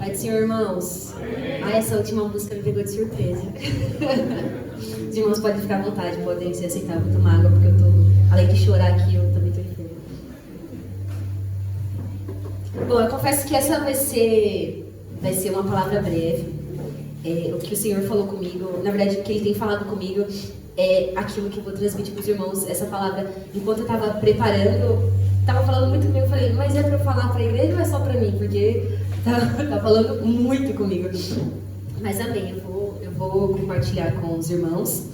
Pai do Senhor, irmãos. Ah, essa última música me pegou de surpresa. Os irmãos podem ficar à vontade, podem se aceitar. Eu vou tomar água, porque eu tô, além de chorar aqui, eu também tô enferma. Bom, eu confesso que essa vai ser uma palavra breve. O que o Senhor falou comigo, na verdade, o que Ele tem falado comigo é aquilo que eu vou transmitir para os irmãos. Essa palavra, enquanto eu estava preparando, estava falando muito comigo. Eu falei, mas é para eu falar para a igreja ou é só para mim? Porque tá falando muito comigo. Mas amém, eu vou compartilhar com os irmãos.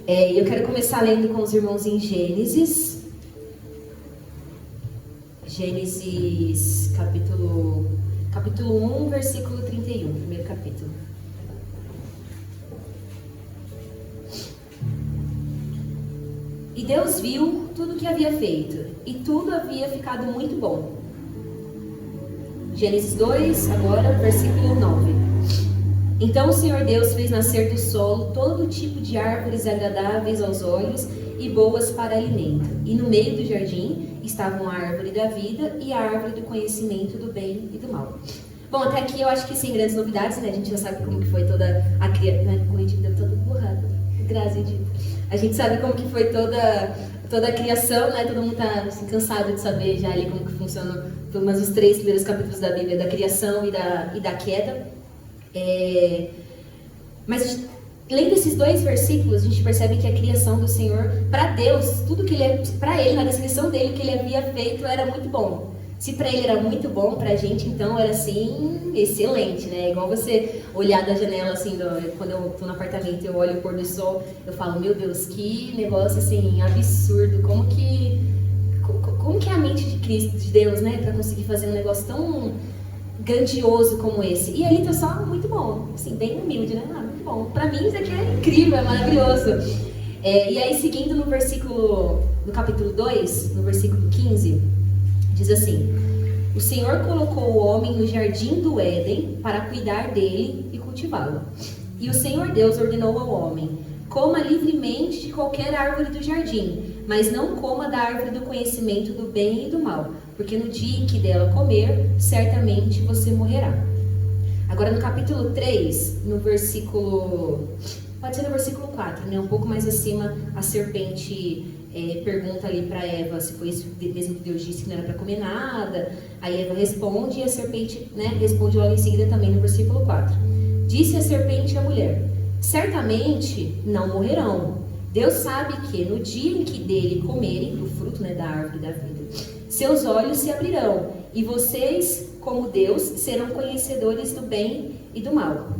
Eu quero começar lendo com os irmãos em Gênesis. Gênesis capítulo 1, versículo 31, primeiro capítulo. E Deus viu tudo o que havia feito, e tudo havia ficado muito bom. Gênesis 2, agora, versículo 9. Então o Senhor Deus fez nascer do solo todo tipo de árvores agradáveis aos olhos e boas para alimento. E no meio do jardim estavam a árvore da vida e a árvore do conhecimento do bem e do mal. Bom, até aqui eu acho que sem grandes novidades, né? A gente já sabe como que foi toda a criação, né? O Edinho deu todo burrado. Graças a Deus. A gente sabe como que foi toda a criação, né? Todo mundo tá assim, cansado de saber já ali como que funciona pelo menos os 3 primeiros capítulos da Bíblia, da criação e da queda. Mas lendo esses 2 versículos, a gente percebe que a criação do Senhor, para Deus, tudo que para Ele, na descrição dele, que Ele havia feito era muito bom. Se para Ele era muito bom, para a gente então era assim, excelente, né? Igual você olhar da janela assim, quando eu estou no apartamento, eu olho o pôr do sol, eu falo, meu Deus, que negócio assim, absurdo, como que é a mente de Cristo, de Deus, né? Para conseguir fazer um negócio tão grandioso como esse. E ali tá só muito bom, assim, bem humilde, né? Muito bom. Para mim isso aqui é incrível, é maravilhoso. E aí, seguindo no capítulo 2, no versículo 15, diz assim: o Senhor colocou o homem no jardim do Éden para cuidar dele e cultivá-lo. E o Senhor Deus ordenou ao homem: coma livremente de qualquer árvore do jardim, mas não coma da árvore do conhecimento do bem e do mal, porque no dia em que dela comer, certamente você morrerá. Agora no capítulo 3, no versículo... Pode ser no versículo 4, né? Um pouco mais acima, a serpente pergunta ali para Eva se foi isso mesmo que Deus disse que não era para comer nada. Aí Eva responde e a serpente, né, responde logo em seguida também no versículo 4. Disse a serpente à mulher: certamente não morrerão. Deus sabe que no dia em que dele comerem do fruto, né, da árvore da vida, seus olhos se abrirão e vocês, como Deus, serão conhecedores do bem e do mal.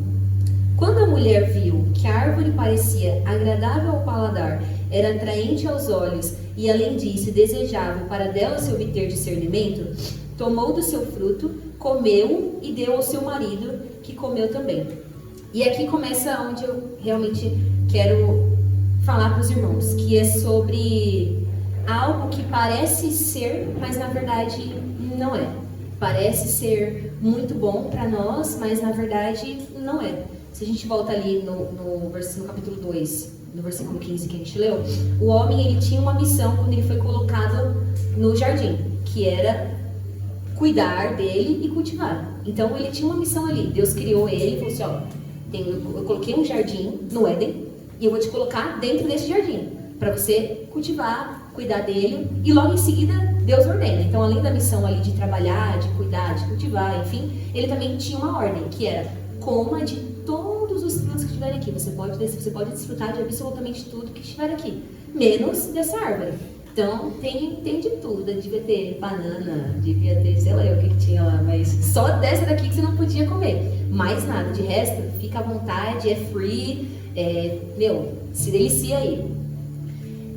Quando a mulher viu que a árvore parecia agradável ao paladar, era atraente aos olhos e, além disso, desejável para dela se obter discernimento, tomou do seu fruto, comeu e deu ao seu marido, que comeu também. E aqui começa onde eu realmente quero falar para os irmãos, que é sobre algo que parece ser, mas na verdade não é. Parece ser muito bom para nós, mas na verdade não é. Se a gente volta ali no capítulo 2, no versículo 15 que a gente leu, o homem ele tinha uma missão quando ele foi colocado no jardim, que era cuidar dele e cultivar. Então ele tinha uma missão ali. Deus criou ele e falou assim, eu coloquei um jardim no Éden e eu vou te colocar dentro desse jardim para você cultivar, cuidar dele, e logo em seguida Deus ordena. Então, além da missão ali de trabalhar, de cuidar, de cultivar, enfim, ele também tinha uma ordem, que era: coma de todos os frutos que estiverem aqui. Você pode desfrutar de absolutamente tudo que estiver aqui, menos dessa árvore. Então, tem de tudo. Devia ter banana, devia ter, sei lá o que tinha lá, mas só dessa daqui que você não podia comer. Mais nada. De resto, fica à vontade, é free, se delicia aí.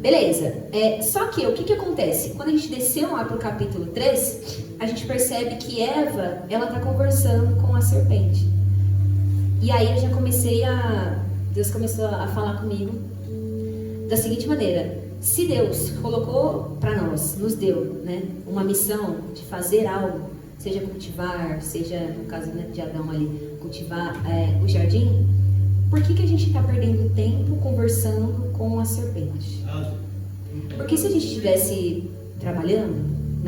Beleza. Só que o que acontece? Quando a gente desceu lá para o capítulo 3, a gente percebe que Eva, ela está conversando com a serpente. E aí eu já Deus começou a falar comigo da seguinte maneira: se Deus colocou para nós, nos deu, né, uma missão de fazer algo, seja cultivar, seja, no caso, né, de Adão ali, cultivar o jardim, por que a gente está perdendo tempo conversando com a serpente? Porque se a gente estivesse trabalhando,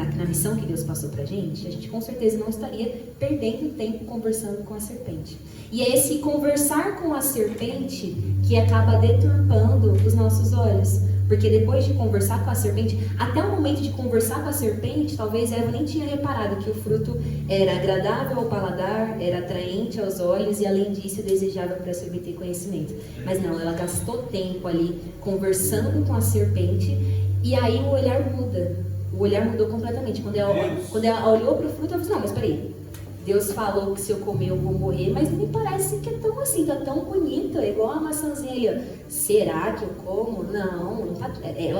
na missão que Deus passou pra gente, a gente com certeza não estaria perdendo tempo conversando com a serpente. E é esse conversar com a serpente que acaba deturpando os nossos olhos. Porque depois de conversar com a serpente, até o momento de conversar com a serpente, talvez Eva nem tinha reparado que o fruto era agradável ao paladar, era atraente aos olhos e, além disso, desejável para se obter conhecimento. Mas não, ela gastou tempo ali conversando com a serpente e aí o olhar muda. O olhar mudou completamente. Quando ela olhou para o fruto, ela disse, não, mas peraí. Deus falou que se eu comer eu vou morrer, mas me parece que é tão assim, tá tão bonito, é igual a maçãzinha ali, ó. Será que eu como? Não tá,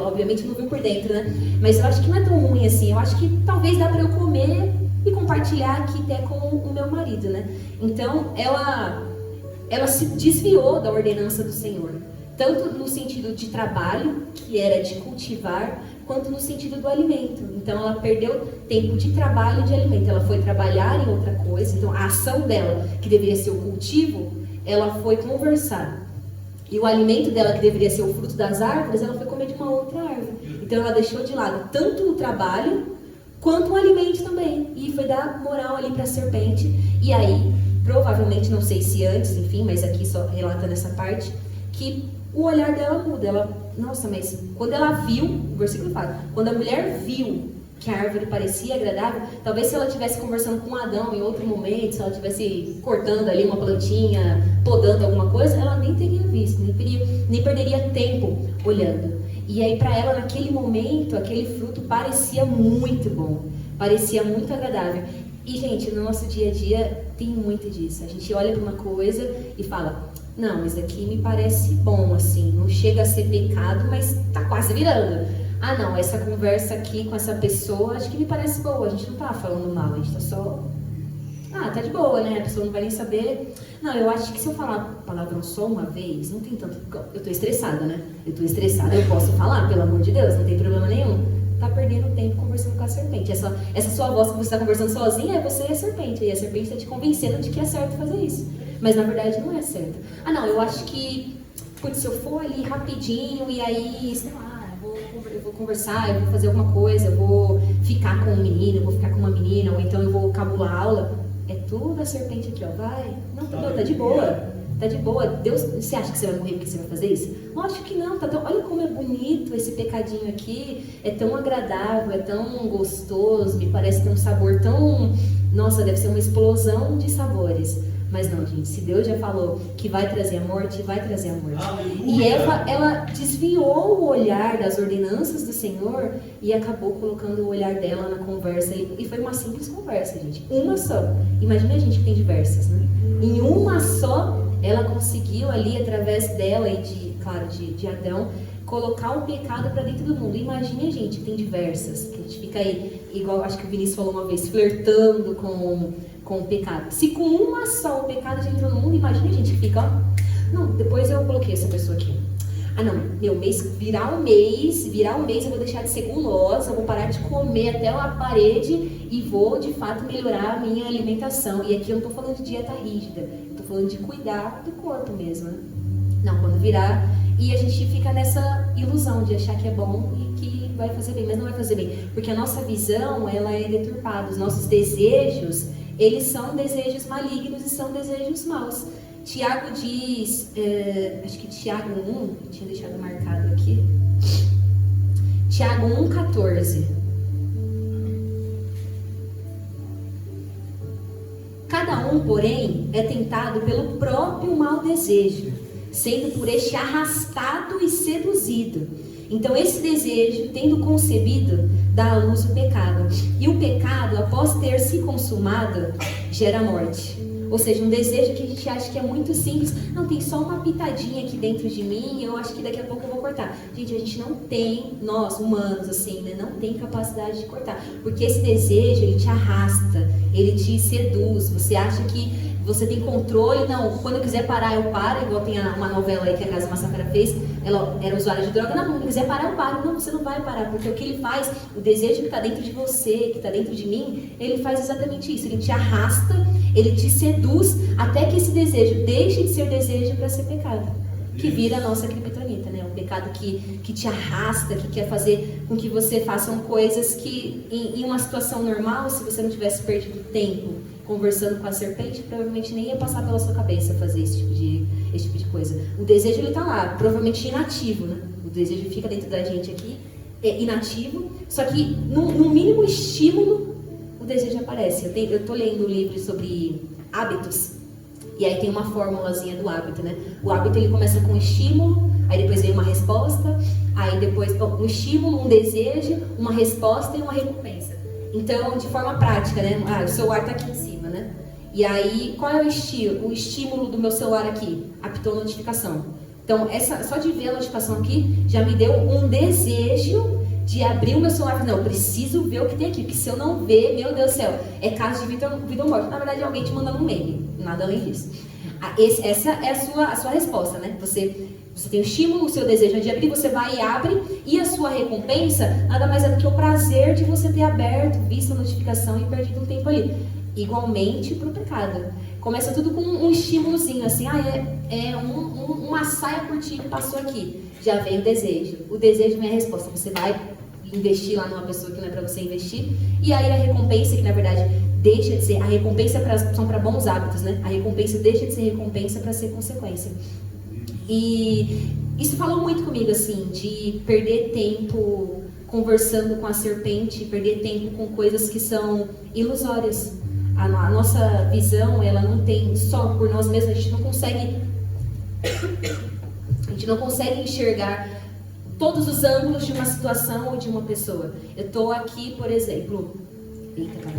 obviamente não viu por dentro, né? Mas eu acho que não é tão ruim assim, eu acho que talvez dá pra eu comer e compartilhar aqui até com o meu marido, né? Então, ela se desviou da ordenança do Senhor, tanto no sentido de trabalho, que era de cultivar, quanto no sentido do alimento. Então ela perdeu tempo de trabalho e de alimento. Ela foi trabalhar em outra coisa. Então a ação dela, que deveria ser o cultivo, ela foi conversar. E o alimento dela, que deveria ser o fruto das árvores, ela foi comer de uma outra árvore. Então ela deixou de lado tanto o trabalho, quanto o alimento também. E foi dar moral ali para a serpente. E aí, provavelmente, não sei se antes, enfim, mas aqui só relata nessa parte, que o olhar dela muda. Nossa, mas quando ela viu, o versículo fala, quando a mulher viu que a árvore parecia agradável, talvez se ela estivesse conversando com Adão em outro momento, se ela estivesse cortando ali uma plantinha, podando alguma coisa, ela nem teria visto, nem perderia tempo olhando. E aí para ela, naquele momento, aquele fruto parecia muito bom, parecia muito agradável. E gente, no nosso dia a dia tem muito disso. A gente olha para uma coisa e fala, não, isso aqui me parece bom, assim, não chega a ser pecado, mas tá quase virando. Ah não, essa conversa aqui com essa pessoa, acho que me parece boa, a gente não tá falando mal, a gente tá só... tá de boa, né, a pessoa não vai nem saber. Não, eu acho que se eu falar palavrão só uma vez, não tem tanto... Eu tô estressada, né, eu posso falar, pelo amor de Deus, não tem problema nenhum. Tá perdendo tempo conversando com a serpente. Essa sua voz que você está conversando sozinha, você é a serpente, e a serpente está te convencendo de que é certo fazer isso. Mas na verdade não é certo. Ah não, eu acho que, se eu for ali rapidinho e aí, sei lá, eu vou conversar, eu vou fazer alguma coisa, eu vou ficar com um menino, eu vou ficar com uma menina, ou então eu vou cabular a aula, é tudo a serpente aqui, ó, vai. Não, tá de boa. Tá de boa. Deus, você acha que você vai morrer porque você vai fazer isso? Lógico que não. Olha como é bonito esse pecadinho aqui. É tão agradável, é tão gostoso. Me parece ter um sabor tão... Nossa, deve ser uma explosão de sabores. Mas não, gente. Se Deus já falou que vai trazer a morte, vai trazer a morte. Aleluia. E ela desviou o olhar das ordenanças do Senhor e acabou colocando o olhar dela na conversa. E foi uma simples conversa, gente. Uma só. Imagina a gente que tem diversas, né? Em uma só... Ela conseguiu ali, através dela e de Adão, colocar o pecado para dentro do mundo. Imagine a gente, tem diversas, que a gente fica aí, igual acho que o Vinícius falou uma vez, flertando com o pecado. Se com uma só o pecado já entrou no mundo, imagine a gente que fica, ó, não, depois eu coloquei essa pessoa aqui. Ah não, virar um mês eu vou deixar de ser gulosa, eu vou parar de comer até a parede e vou de fato melhorar a minha alimentação. E aqui eu não estou falando de dieta rígida, eu estou falando de cuidar do corpo mesmo, né? Não, quando virar, e a gente fica nessa ilusão de achar que é bom e que vai fazer bem, mas não vai fazer bem, porque a nossa visão, ela é deturpada, os nossos desejos, eles são desejos malignos e são desejos maus. Tiago diz, acho que Tiago 1, eu tinha deixado marcado aqui, Tiago 1,14. Cada um, porém, é tentado pelo próprio mau desejo, sendo por este arrastado e seduzido. Então esse desejo, tendo concebido, dá à luz o pecado. E o pecado, após ter se consumado, gera morte. Ou seja, um desejo que a gente acha que é muito simples. Não, tem só uma pitadinha aqui dentro de mim, eu acho que daqui a pouco eu vou cortar. Gente, a gente não tem, nós humanos assim, né, não tem capacidade de cortar. Porque esse desejo, ele te arrasta, ele te seduz. Você acha que você tem controle, não, quando eu quiser parar eu paro, igual tem uma novela aí que a Casa Massafera fez, ela era usuária de droga, não, quando eu quiser parar eu paro. Não, você não vai parar, porque o que ele faz, o desejo que está dentro de você, que está dentro de mim, ele faz exatamente isso, ele te arrasta, ele te seduz, até que esse desejo deixe de ser desejo para ser pecado. que vira a nossa criptonita, né? O pecado que te arrasta, que quer fazer com que você façam coisas que, em uma situação normal, se você não tivesse perdido tempo conversando com a serpente, provavelmente nem ia passar pela sua cabeça fazer esse tipo de coisa. O desejo, ele tá lá, provavelmente inativo, né? O desejo fica dentro da gente aqui, é inativo, só que no mínimo estímulo, o desejo aparece. Eu tô lendo um livro sobre hábitos, e aí tem uma formulazinha do hábito, né? O hábito, ele começa com um estímulo, aí depois vem uma resposta, aí depois um estímulo, um desejo, uma resposta e uma recompensa. Então, de forma prática, né? O celular tá aqui em cima, né? E aí, qual é o estímulo do meu celular aqui? Apitou notificação. Então, só de ver a notificação aqui, já me deu um desejo de abrir o meu celular. Não, eu preciso ver o que tem aqui, porque se eu não ver, meu Deus do céu, é caso de vida ou morte. Na verdade, é alguém te mandando um meme, nada além disso. Essa é a sua resposta, né? Você tem o estímulo, o seu desejo de abrir, você vai e abre, e a sua recompensa nada mais é do que o prazer de você ter aberto, visto a notificação e perdido um tempo ali. Igualmente para o pecado. Começa tudo com um estímulozinho, assim, uma saia curtinha que passou aqui. Já veio o desejo. O desejo não é a resposta. Você vai investir lá numa pessoa que não é para você investir. E aí a recompensa, que na verdade deixa de ser, a recompensa são para bons hábitos, né? A recompensa deixa de ser recompensa para ser consequência. E isso falou muito comigo, assim, de perder tempo conversando com a serpente, perder tempo com coisas que são ilusórias. A nossa visão, ela não tem só por nós mesmos, a gente não consegue enxergar todos os ângulos de uma situação ou de uma pessoa. Eu tô aqui, por exemplo... Eita, cara.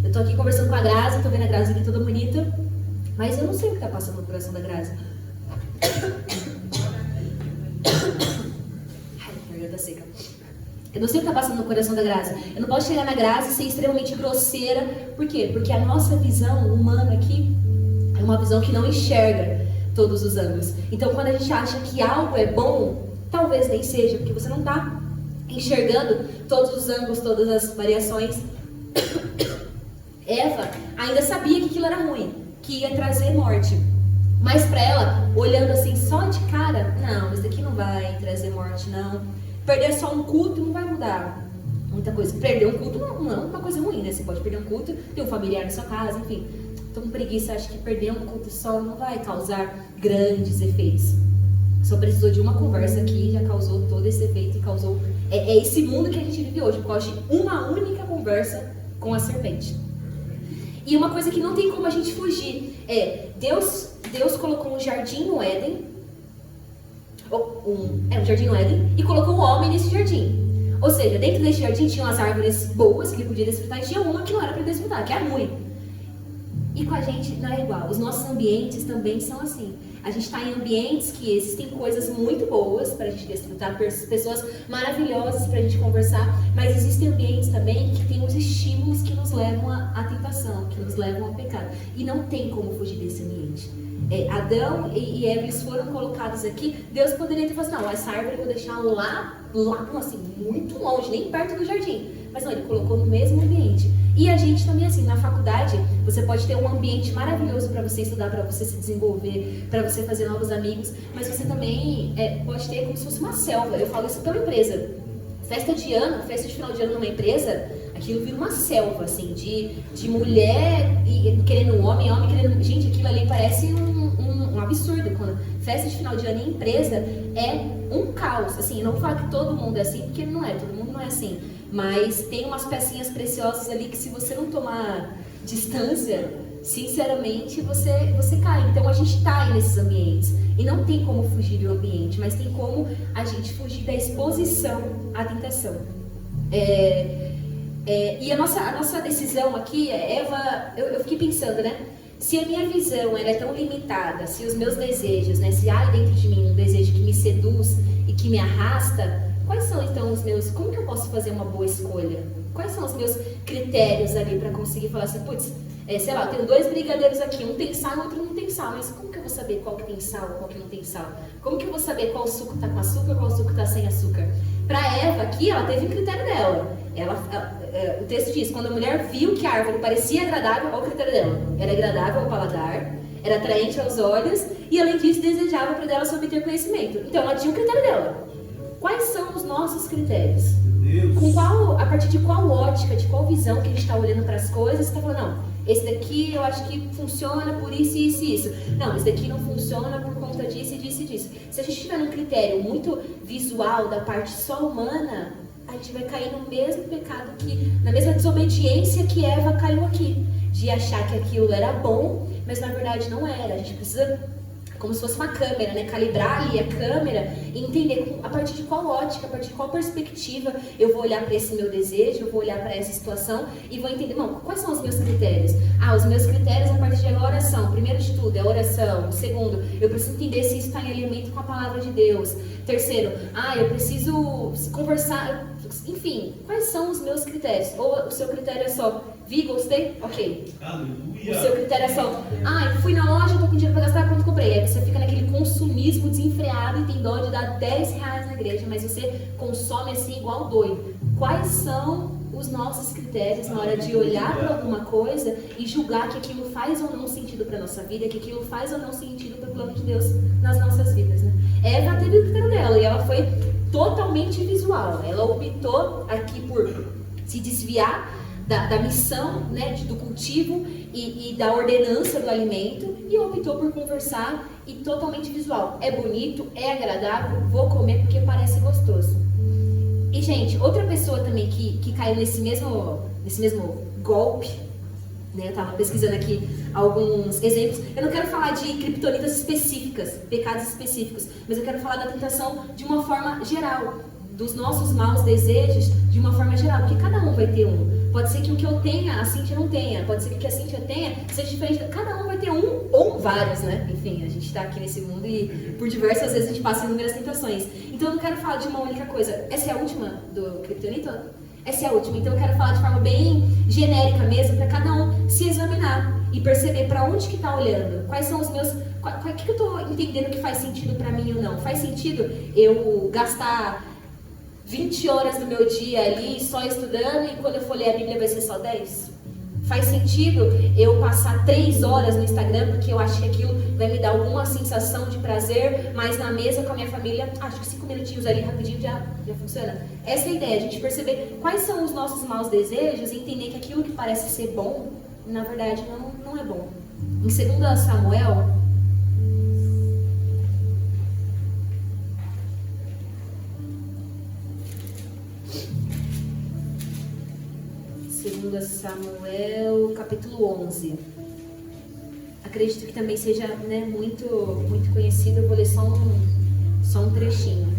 Eu tô aqui conversando com a Grazi, tô vendo a Grazi aqui toda bonita, mas eu não sei o que tá passando no coração da Grazi. Ai, garganta seca. Eu não sei o que está passando no coração da Grazi. Eu não posso chegar na Grazi e ser extremamente grosseira. Por quê? Porque a nossa visão humana aqui é uma visão que não enxerga todos os ângulos. Então, quando a gente acha que algo é bom, talvez nem seja, porque você não está enxergando todos os ângulos, todas as variações. Eva ainda sabia que aquilo era ruim, que ia trazer morte. Mas para ela, olhando assim só de cara, não, isso daqui não vai trazer morte, não. Perder só um culto não vai mudar muita coisa. Perder um culto não é uma coisa ruim, né? Você pode perder um culto, ter um familiar na sua casa, enfim. Tô com preguiça, acho que perder um culto só não vai causar grandes efeitos. Só precisou de uma conversa aqui, já causou todo esse efeito e causou... É esse mundo que a gente vive hoje, por causa de uma única conversa com a serpente. E uma coisa que não tem como a gente fugir é... Deus colocou um jardim no Éden, um jardim no Éden, e colocou o homem nesse jardim. Ou seja, dentro desse jardim tinham as árvores boas que ele podia desfrutar, e tinha uma que não era para desfrutar, que é ruim. E com a gente não é igual. Os nossos ambientes também são assim. A gente está em ambientes que existem coisas muito boas para a gente desfrutar, pessoas maravilhosas para a gente conversar, mas existem ambientes também que tem os estímulos que nos levam à tentação, que nos levam ao pecado. E não tem como fugir desse ambiente. Adão e Eva, eles foram colocados aqui. Deus poderia ter falado assim, não, essa árvore eu vou deixar lá assim, muito longe, nem perto do jardim. Mas não, ele colocou no mesmo ambiente. E a gente também, assim, na faculdade, você pode ter um ambiente maravilhoso para você estudar, para você se desenvolver, para você fazer novos amigos, mas você também pode ter como se fosse uma selva. Eu falo isso pela empresa. Festa de final de ano numa empresa, aquilo vira uma selva, assim, de mulher querendo um homem querendo... Gente, aquilo ali parece um absurdo. Quando festa de final de ano em empresa é um caos. Assim, eu não vou falar que todo mundo é assim, porque não é, todo mundo não é assim. Mas tem umas pecinhas preciosas ali que se você não tomar distância, sinceramente, você cai. Então a gente está aí nesses ambientes. E não tem como fugir do ambiente, mas tem como a gente fugir da exposição à tentação. E a nossa decisão aqui, Eva, eu fiquei pensando, né? Se a minha visão ela é tão limitada, se os meus desejos, né? Se há dentro de mim um desejo que me seduz e que me arrasta, quais são então os meus... Como que eu posso fazer uma boa escolha? Quais são os meus critérios ali para conseguir falar assim, putz, sei lá, eu tenho 2 brigadeiros aqui, um tem sal e o outro não tem sal, mas como que eu vou saber qual que tem sal e qual que não tem sal? Como que eu vou saber qual suco tá com açúcar, qual suco tá sem açúcar? Para Eva aqui, ela teve o critério dela. O texto diz, quando a mulher viu que a árvore parecia agradável, olha o critério dela, era agradável ao paladar, era atraente aos olhos, e além disso desejava para dela se obter conhecimento. Então ela tinha o critério dela. Quais são os nossos critérios? A partir de qual ótica, de qual visão que a gente está olhando para as coisas, você está falando, não, esse daqui eu acho que funciona por isso, isso e isso. Não, esse daqui não funciona por conta disso e disso e disso. Se a gente tiver um critério muito visual da parte só humana, a gente vai cair no mesmo pecado na mesma desobediência que Eva caiu aqui. De achar que aquilo era bom, mas na verdade não era. A gente precisa, como se fosse uma câmera, né? Calibrar ali a câmera e entender a partir de qual ótica, a partir de qual perspectiva eu vou olhar para esse meu desejo, eu vou olhar para essa situação e vou entender, bom, quais são os meus critérios? Os meus critérios a partir de agora são, primeiro de tudo, é oração. Segundo, eu preciso entender se isso está em alinhamento com a palavra de Deus. Terceiro, eu preciso conversar, enfim, quais são os meus critérios? Ou o seu critério é só, vi, gostei? Ok. Aleluia. O seu critério é só, fui na loja, tô com dinheiro para gastar, pronto, comprei. Aí você fica naquele consumismo desenfreado e tem dó de dar R$10 na igreja, mas você consome assim igual doido. Quais são os nossos critérios na hora de olhar para alguma coisa e julgar que aquilo faz ou não sentido para nossa vida, que aquilo faz ou não sentido para o plano de Deus nas nossas vidas, né? Eva teve o critério dela e ela foi totalmente visual. Ela optou aqui por se desviar da missão, né, do cultivo e da ordenança do alimento e optou por conversar e totalmente visual. É bonito, é agradável, vou comer porque parece gostoso. E, gente, outra pessoa também que caiu nesse mesmo golpe, né, eu estava pesquisando aqui alguns exemplos. Eu não quero falar de criptonitas específicas, pecados específicos, mas eu quero falar da tentação de uma forma geral, dos nossos maus desejos de uma forma geral, porque cada um vai ter um. Pode ser que o que eu tenha, a Cíntia não tenha. Pode ser que o que a Cíntia tenha seja diferente. Cada um vai ter um ou vários, né? Enfim, a gente está aqui nesse mundo e por diversas vezes a gente passa inúmeras tentações. Então eu não quero falar de uma única coisa. Essa é a última do Kryptonita? Essa é a última. Então eu quero falar de forma bem genérica mesmo, para cada um se examinar e perceber para onde que está olhando. Quais são os meus... O que eu estou entendendo que faz sentido para mim ou não? Faz sentido eu gastar 20 horas do meu dia ali só estudando e quando eu for ler a Bíblia vai ser só 10? Faz sentido eu passar 3 horas no Instagram porque eu acho que aquilo vai me dar alguma sensação de prazer, mas na mesa com a minha família, acho que 5 minutinhos ali rapidinho já funciona? Essa é a ideia, a gente perceber quais são os nossos maus desejos e entender que aquilo que parece ser bom, na verdade não é bom. Em 2 Samuel, Samuel, capítulo 11. Acredito que também seja, né, muito conhecido. Eu vou ler só um trechinho.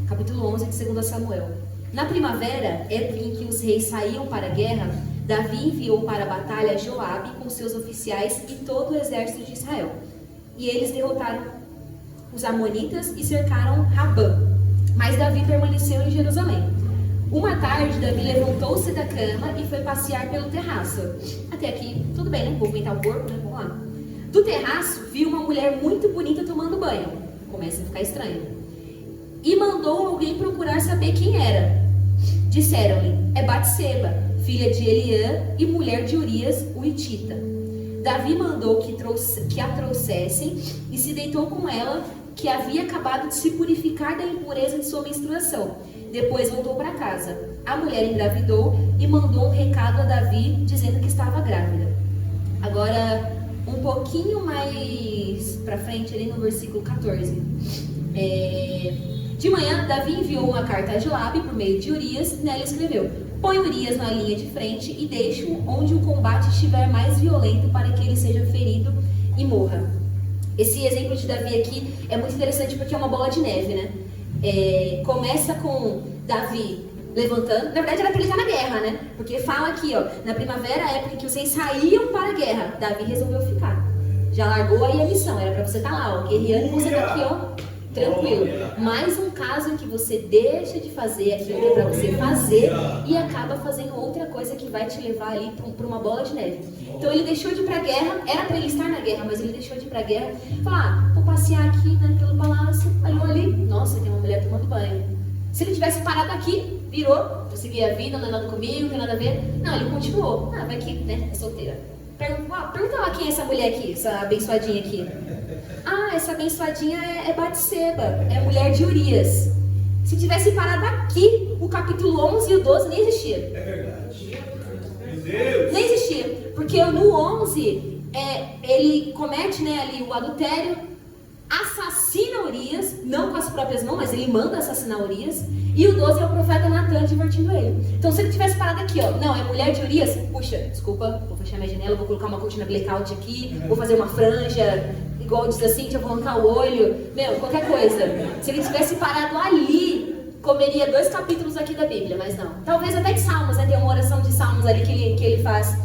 Capítulo 11 de 2 Samuel. Na primavera, época em que os reis saíam para a guerra, Davi enviou para a batalha Joabe com seus oficiais e todo o exército de Israel. E eles derrotaram os amonitas e cercaram Rabã. Mas Davi permaneceu em Jerusalém. Uma tarde, Davi levantou-se da cama e foi passear pelo terraço. Até aqui, tudo bem, né? Movimentar o corpo, né? Vamos lá. Do terraço, viu uma mulher muito bonita tomando banho. Começa a ficar estranho. E mandou alguém procurar saber quem era. Disseram-lhe, é Batseba, filha de Eliã e mulher de Urias, o Hitita. Davi mandou que a trouxessem e se deitou com ela, que havia acabado de se purificar da impureza de sua menstruação. Depois voltou para casa. A mulher engravidou e mandou um recado a Davi dizendo que estava grávida. Agora, um pouquinho mais para frente, ali no versículo 14. De manhã, Davi enviou uma carta a Joabe por meio de Urias e nela escreveu: põe Urias na linha de frente e deixe-o onde o combate estiver mais violento para que ele seja ferido e morra. Esse exemplo de Davi aqui é muito interessante porque é uma bola de neve, né? Começa com Davi levantando, na verdade era para ele estar na guerra, né? Porque fala aqui, ó, na primavera, a época em que os reis saíam para a guerra, Davi resolveu ficar. Já largou aí a missão, era para você estar lá, ó, guerreando, e você tá aqui, ó, tranquilo. Mais um caso em que você deixa de fazer aquilo que é para você fazer e acaba fazendo outra coisa que vai te levar ali para uma bola de neve. Então ele deixou de ir para a guerra, era para ele estar na guerra, mas ele deixou de ir para a guerra e falou, vou passear aqui, né, pelo palácio, olhou ali, nossa, tem uma mulher tomando banho. Se ele tivesse parado aqui, virou, vou seguir a vida, não é nada comigo, não tem nada a ver. Não, ele continuou. Ah, vai que, né, é solteira. Pergunta lá quem é essa mulher aqui, essa abençoadinha aqui. Ah, essa abençoadinha é Batseba, é a mulher de Urias. Se tivesse parado aqui, o capítulo 11 e o 12 nem existia. É verdade. Meu Deus. Nem existia, porque no 11, ele comete, né, ali o adultério, assassina Urias, não com as próprias mãos, mas ele manda assassinar Urias. E o 12 é o profeta Natan divertindo ele. Então se ele tivesse parado aqui, ó, não, é mulher de Urias, puxa, desculpa, vou fechar minha janela, vou colocar uma cortina blackout aqui, vou fazer uma franja, igual diz assim, vou arrancar o olho, qualquer coisa. Se ele tivesse parado ali, comeria 2 capítulos aqui da Bíblia, mas não. Talvez até de Salmos, né, tem uma oração de Salmos ali que ele faz.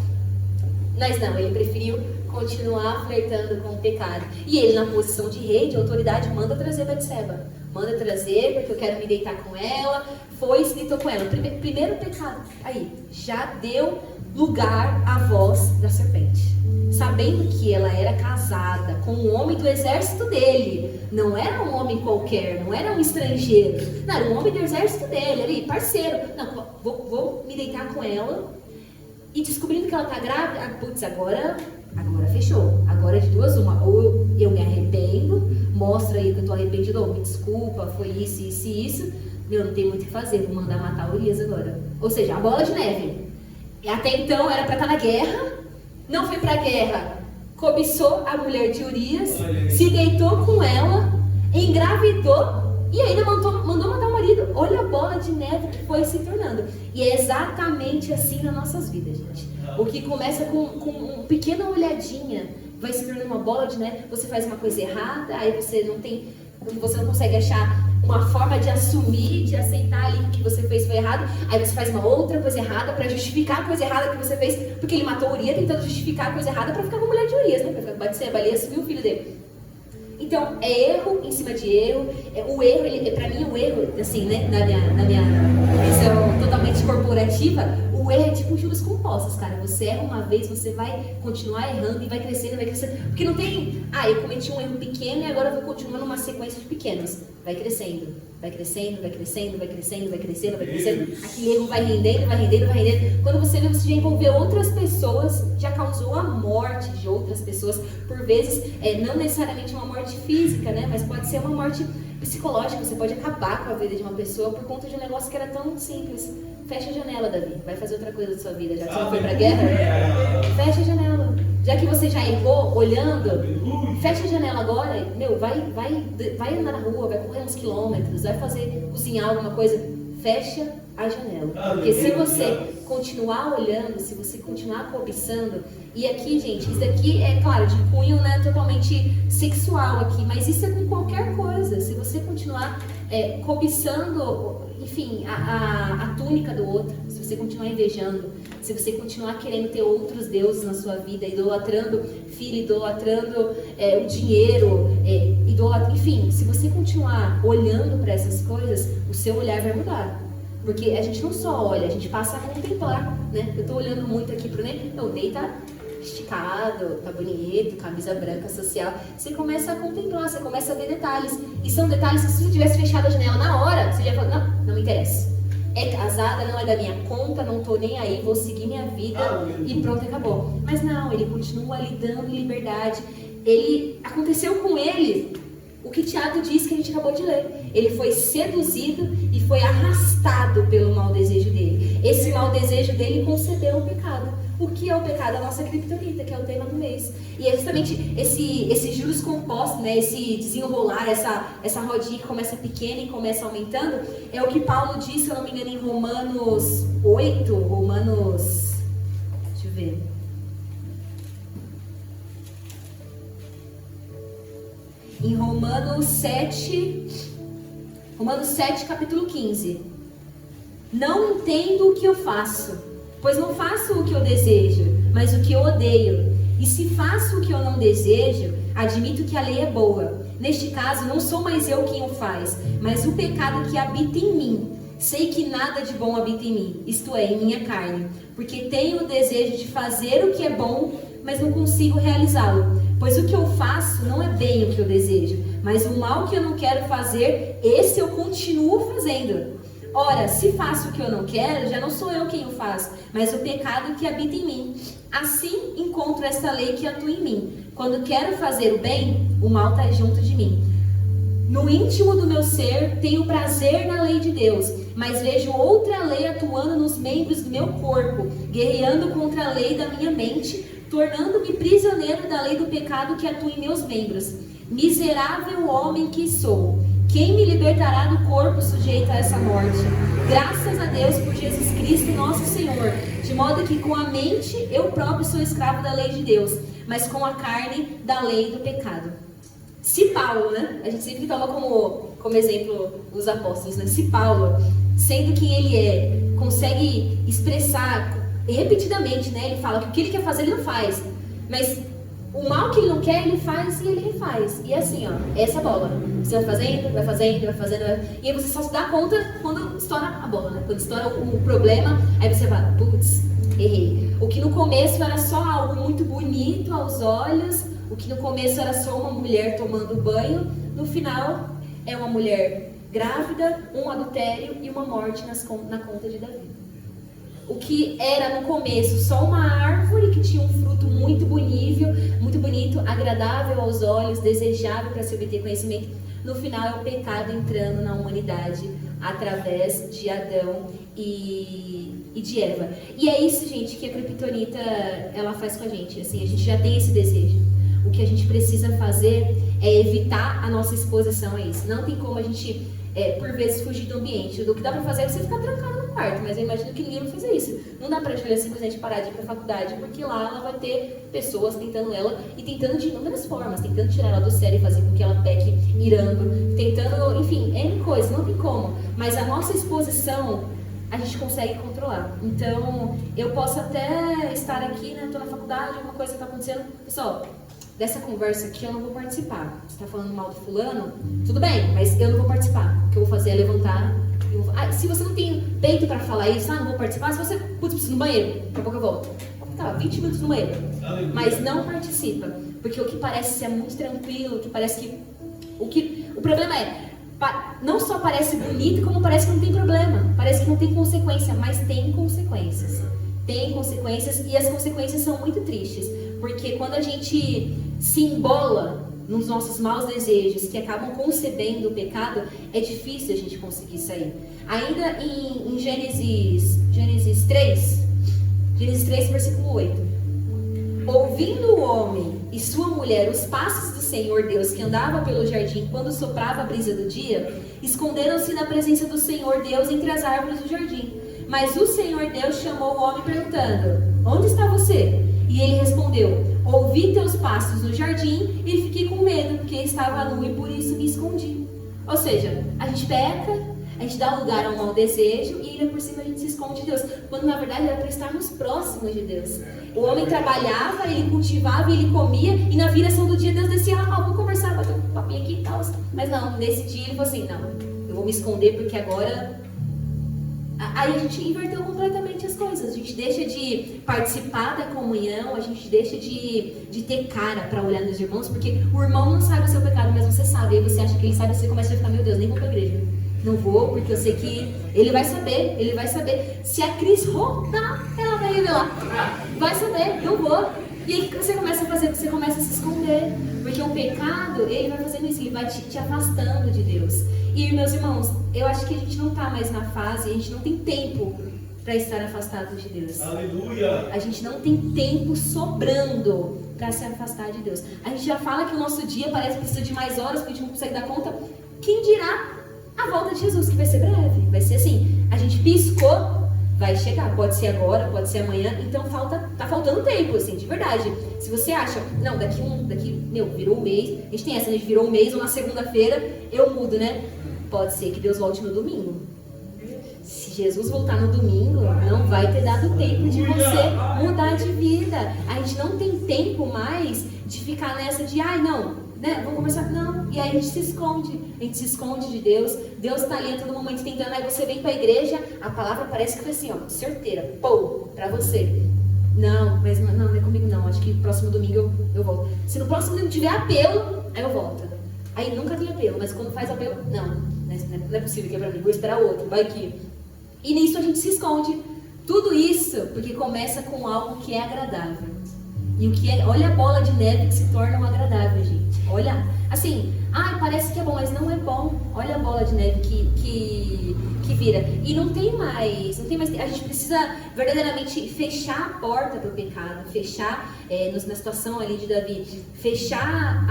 Mas não, ele preferiu continuar flertando com o pecado. E ele, na posição de rei, de autoridade, manda trazer Batseba. Manda trazer, porque eu quero me deitar com ela. Foi e se deitou com ela. Primeiro pecado. Aí, já deu lugar à voz da serpente. Sabendo que ela era casada com um homem do exército dele. Não era um homem qualquer, não era um estrangeiro. Não, era um homem do exército dele, ali, parceiro. Não, vou me deitar com ela. E descobrindo que ela tá grávida, putz, agora fechou. Agora de duas uma. Ou eu me arrependo, mostra aí que eu tô arrependido, ou me desculpa, foi isso, isso e isso. Não tem muito o que fazer, vou mandar matar Urias agora. Ou seja, a bola de neve. Até então era pra estar na guerra, não foi pra guerra, cobiçou a mulher de Urias, se deitou com ela, engravidou e ainda mandou matar o marido. Olha a bola de neve que foi se tornando. E é exatamente assim nas nossas vidas, gente. O que começa com uma pequena olhadinha, vai se tornando uma bola de neve. Você faz uma coisa errada, aí você não consegue achar uma forma de assumir, de aceitar ali que você fez foi errado. Aí você faz uma outra coisa errada para justificar a coisa errada que você fez, porque ele matou Urias, tentando justificar a coisa errada para ficar com a mulher de Urias, né? Para ficar com Batseba ali e assumir o filho dele. Então, é erro em cima de erro. O erro, para mim, o erro, assim, né, na minha visão totalmente corporativa, o erro é tipo juros compostos, cara. Você erra uma vez, você vai continuar errando e vai crescendo, vai crescendo. Porque não tem, eu cometi um erro pequeno e agora eu vou continuar numa sequência de pequenos. Vai crescendo, vai crescendo, vai crescendo, vai crescendo, vai crescendo, vai crescendo. Aquele erro vai rendendo, vai rendendo, vai rendendo. Quando você vê, você já envolveu outras pessoas, já causou a morte de outras pessoas. Por vezes, não necessariamente uma morte física, né? Mas pode ser uma morte psicológica. Você pode acabar com a vida de uma pessoa por conta de um negócio que era tão simples. Fecha a janela, Davi. Vai fazer outra coisa da sua vida. Já que você não foi pra guerra, fecha a janela. Já que você já errou olhando, fecha a janela agora. Vai andar na rua, vai correr uns quilômetros, vai cozinhar alguma coisa. Fecha a janela. Porque se você continuar olhando, se você continuar cobiçando, e aqui, gente, isso aqui é, claro, de cunho, né, totalmente sexual aqui, mas isso é com qualquer coisa. Se você continuar cobiçando, enfim, a túnica do outro, se você continuar invejando, se você continuar querendo ter outros deuses na sua vida, idolatrando filho, idolatrando o dinheiro, enfim, se você continuar olhando para essas coisas, o seu olhar vai mudar. Porque a gente não só olha, a gente passa a contemplar, né? Eu tô olhando muito aqui pro Ney, o Ney tá esticado, tá bonito, camisa branca social. Você começa a contemplar, você começa a ver detalhes. E são detalhes que se você tivesse fechado a janela na hora, você já fala, não me interessa. É casada, não é da minha conta, não tô nem aí, vou seguir minha vida e pronto, acabou. Mas não, ele continua lhe dando liberdade. Aconteceu com ele o que Tiago diz que a gente acabou de ler. Ele foi seduzido e foi arrastado pelo mau desejo dele. Esse mau desejo dele concebeu o pecado. O que é o pecado? A nossa criptonita, que é o tema do mês. E é justamente esse juros compostos, né, esse desenrolar, essa rodinha que começa pequena e começa aumentando, é o que Paulo diz, se eu não me engano, em Romanos 8, deixa eu ver. Em Romanos 7, capítulo 15. Não entendo o que eu faço, pois não faço o que eu desejo, mas o que eu odeio. E se faço o que eu não desejo, admito que a lei é boa. Neste caso, não sou mais eu quem o faz, mas o pecado que habita em mim. Sei que nada de bom habita em mim, isto é, em minha carne, porque tenho o desejo de fazer o que é bom, mas não consigo realizá-lo. Pois o que eu faço não é bem o que eu desejo, mas o mal que eu não quero fazer, esse eu continuo fazendo. Ora, se faço o que eu não quero, já não sou eu quem o faz, mas o pecado que habita em mim. Assim encontro essa lei que atua em mim. Quando quero fazer o bem, o mal está junto de mim. No íntimo do meu ser, tenho prazer na lei de Deus, mas vejo outra lei atuando nos membros do meu corpo, guerreando contra a lei da minha mente, tornando-me prisioneiro da lei do pecado que atua em meus membros. Miserável homem que sou! Quem me libertará do corpo sujeito a essa morte? Graças a Deus por Jesus Cristo, nosso Senhor. De modo que com a mente eu próprio sou escravo da lei de Deus, mas com a carne da lei do pecado. Se Paulo, né? A gente sempre toma como exemplo os apóstolos, né? Se Paulo, sendo quem ele é, consegue expressar repetidamente, né? Ele fala que o que ele quer fazer, ele não faz. Mas o mal que ele não quer, ele faz e ele refaz. E é assim, ó, essa bola. Você vai fazendo, vai fazendo, vai fazendo. E aí você só se dá conta quando estoura a bola, né? Quando estoura o problema, aí você fala, putz, errei. O que no começo era só algo muito bonito aos olhos, o que no começo era só uma mulher tomando banho, no final é uma mulher grávida, um adultério e uma morte na conta de Davi. O que era no começo só uma árvore que tinha um fruto muito bonito, agradável aos olhos, desejável para se obter conhecimento, no final é o pecado entrando na humanidade através de Adão e de Eva. E é isso, gente, que a criptonita ela faz com a gente. Assim, a gente já tem esse desejo. O que a gente precisa fazer é evitar a nossa exposição a isso. Não tem como a gente, por vezes, fugir do ambiente. O que dá pra fazer é você ficar trancado no quarto, mas eu imagino que ninguém vai fazer isso. Não dá pra Júlia simplesmente parar de ir pra faculdade, porque lá ela vai ter pessoas tentando ela e tentando de inúmeras formas, tentando tirar ela do sério e fazer com que ela peque irando, tentando, enfim, N coisas, não tem como. Mas a nossa exposição a gente consegue controlar. Então, eu posso até estar aqui, né, tô na faculdade, alguma coisa tá acontecendo, pessoal, dessa conversa aqui eu não vou participar. Você está falando mal do fulano? Tudo bem, mas eu não vou participar. O que eu vou fazer é levantar. Se você não tem peito para falar isso, não vou participar. Se você, preciso ir no banheiro, daqui a pouco eu volto. Vou ficar 20 minutos no banheiro. Mas não participa. Porque o que parece ser muito tranquilo, que parece que... O problema é, não só parece bonito, como parece que não tem problema. Parece que não tem consequência, mas tem consequências. Tem consequências e as consequências são muito tristes. Porque quando a gente se embola nos nossos maus desejos que acabam concebendo o pecado, é difícil a gente conseguir sair. Ainda em Gênesis 3, versículo 8. Ouvindo o homem e sua mulher os passos do Senhor Deus que andava pelo jardim quando soprava a brisa do dia, esconderam-se na presença do Senhor Deus entre as árvores do jardim. Mas o Senhor Deus chamou o homem perguntando, onde está você? E ele respondeu, ouvi teus passos no jardim e fiquei com medo, porque estava nu e por isso me escondi. Ou seja, a gente peca, a gente dá lugar ao mau desejo e ainda por cima a gente se esconde de Deus. Quando na verdade era para estarmos próximos de Deus. O homem trabalhava, ele cultivava, ele comia e na viração do dia Deus descia lá, vamos conversar, bater um papinho aqui e tal. Mas não, nesse dia ele falou assim, não, eu vou me esconder porque agora... Aí a gente inverteu completamente as coisas. A gente deixa de participar da comunhão, a gente deixa de ter cara para olhar nos irmãos, porque o irmão não sabe o seu pecado, mas você sabe. Aí você acha que ele sabe, você começa a ficar, meu Deus, nem vou pra igreja. Não vou, porque eu sei que ele vai saber. Se a Cris rodar, ela vai revelar. Vai saber, não vou. E aí o que você começa a fazer? Você começa a se esconder. Porque o pecado, ele vai fazendo isso, ele vai te afastando de Deus. E, meus irmãos, eu acho que a gente não está mais na fase, a gente não tem tempo para estar afastado de Deus. Aleluia! A gente não tem tempo sobrando para se afastar de Deus. A gente já fala que o nosso dia parece que precisa de mais horas, porque a gente não consegue dar conta. Quem dirá a volta de Jesus, que vai ser breve. Vai ser assim, a gente piscou, vai chegar. Pode ser agora, pode ser amanhã. Então tá faltando tempo, assim, de verdade. Se você acha, não, virou um mês. A gente tem essa, né? Virou um mês ou na segunda-feira eu mudo, né? Pode ser que Deus volte no domingo. Se Jesus voltar no domingo, não vai ter dado tempo de você mudar de vida. A gente não tem tempo mais de ficar nessa de, não, né? Vamos conversar, não. E aí a gente se esconde de Deus. Deus está ali a todo momento tentando. Aí você vem para a igreja, a palavra parece que foi assim, ó, certeira, para você. Não, mas não é comigo não. Acho que próximo domingo eu volto. Se no próximo domingo tiver apelo, aí eu volto. Aí nunca tem apelo, mas quando faz apelo, não é possível que é pra mim, vou esperar o outro, vai que. E nisso a gente se esconde. Tudo isso porque começa com algo que é agradável. E o que é, olha a bola de neve que se torna um agradável, gente. Olha, assim, parece que é bom, mas não é bom. Olha a bola de neve que vira. E não tem mais, a gente precisa verdadeiramente fechar a porta para o pecado, fechar, na situação ali de Davi, fechar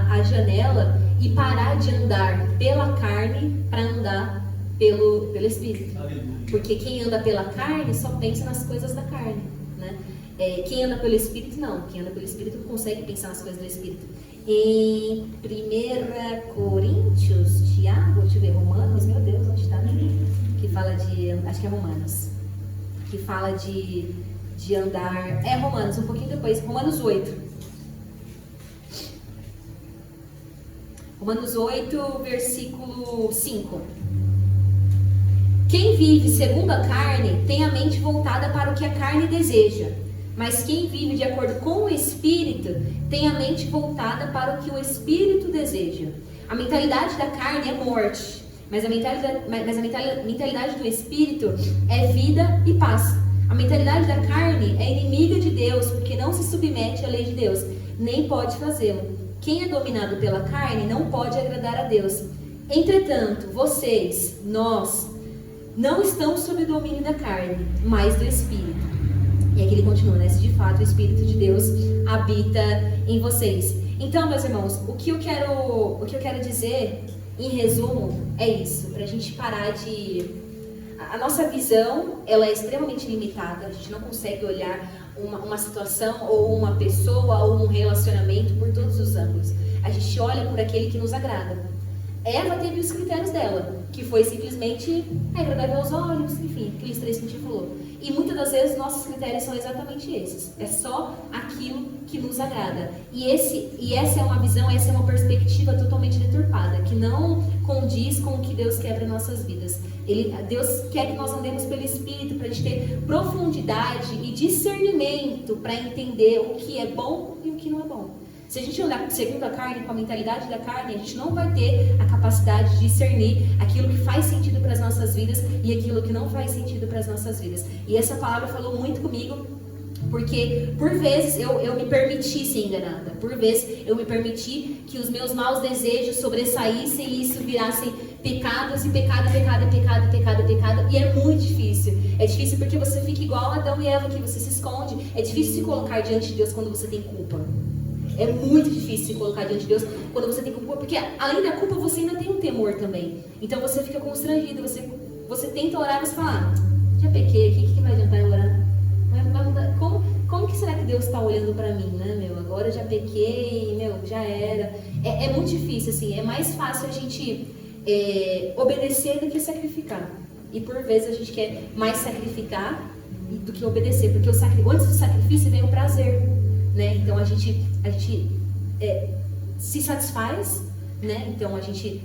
a janela e parar de andar pela carne para andar pelo Espírito. Porque quem anda pela carne só pensa nas coisas da carne, né? Quem anda pelo Espírito, não. Quem anda pelo Espírito consegue pensar nas coisas do Espírito. Em 1 Coríntios, Tiago, deixa eu ver, Romanos, meu Deus, onde está? Que fala de, acho que é Romanos. Que fala de andar, Romanos, um pouquinho depois, Romanos 8. Romanos 8, versículo 5. Quem vive segundo a carne tem a mente voltada para o que a carne deseja, mas quem vive de acordo com o Espírito tem a mente voltada para o que o Espírito deseja. A mentalidade da carne é morte, mas a mentalidade do Espírito é vida e paz. A mentalidade da carne é inimiga de Deus, porque não se submete à lei de Deus, nem pode fazê-lo. Quem é dominado pela carne não pode agradar a Deus. Entretanto, nós, não estamos sob o domínio da carne, mas do Espírito. E aqui ele continua, né? Se de fato o Espírito de Deus habita em vocês. Então, meus irmãos, o que eu quero dizer, em resumo, é isso. Pra gente parar de... A nossa visão, ela é extremamente limitada. A gente não consegue olhar uma situação, ou uma pessoa, ou um relacionamento por todos os ângulos. A gente olha por aquele que nos agrada. Eva teve os critérios dela, que foi simplesmente agradável aos olhos, enfim, aqueles 3 que a gente falou. E muitas das vezes nossos critérios são exatamente esses. É só aquilo que nos agrada. E essa é uma visão, essa é uma perspectiva totalmente deturpada, que não condiz com o que Deus quer para nossas vidas. Deus quer que nós andemos pelo Espírito, para a gente ter profundidade e discernimento para entender o que é bom e o que não é bom. Se a gente andar segundo a carne, com a mentalidade da carne, a gente não vai ter a capacidade de discernir aquilo que faz sentido para as nossas vidas e aquilo que não faz sentido para as nossas vidas. E essa palavra falou muito comigo, porque por vezes eu me permiti ser enganada. Por vezes eu me permiti que os meus maus desejos sobressaíssem e isso virassem pecados, e pecado. E é muito difícil. É difícil porque você fica igual Adão e Eva, que você se esconde. É difícil se colocar diante de Deus quando você tem culpa. É muito difícil se colocar diante de Deus quando você tem culpa, porque além da culpa você ainda tem um temor também. Então você fica constrangido, você tenta orar e você fala, já pequei aqui, o que vai adiantar eu orar? Como que será que Deus está olhando para mim, né, agora eu já pequei, já era. É muito difícil, assim, é mais fácil a gente obedecer do que sacrificar. E por vezes a gente quer mais sacrificar do que obedecer, porque antes do sacrifício vem o prazer. Né? Então a gente se satisfaz, né? Então a gente,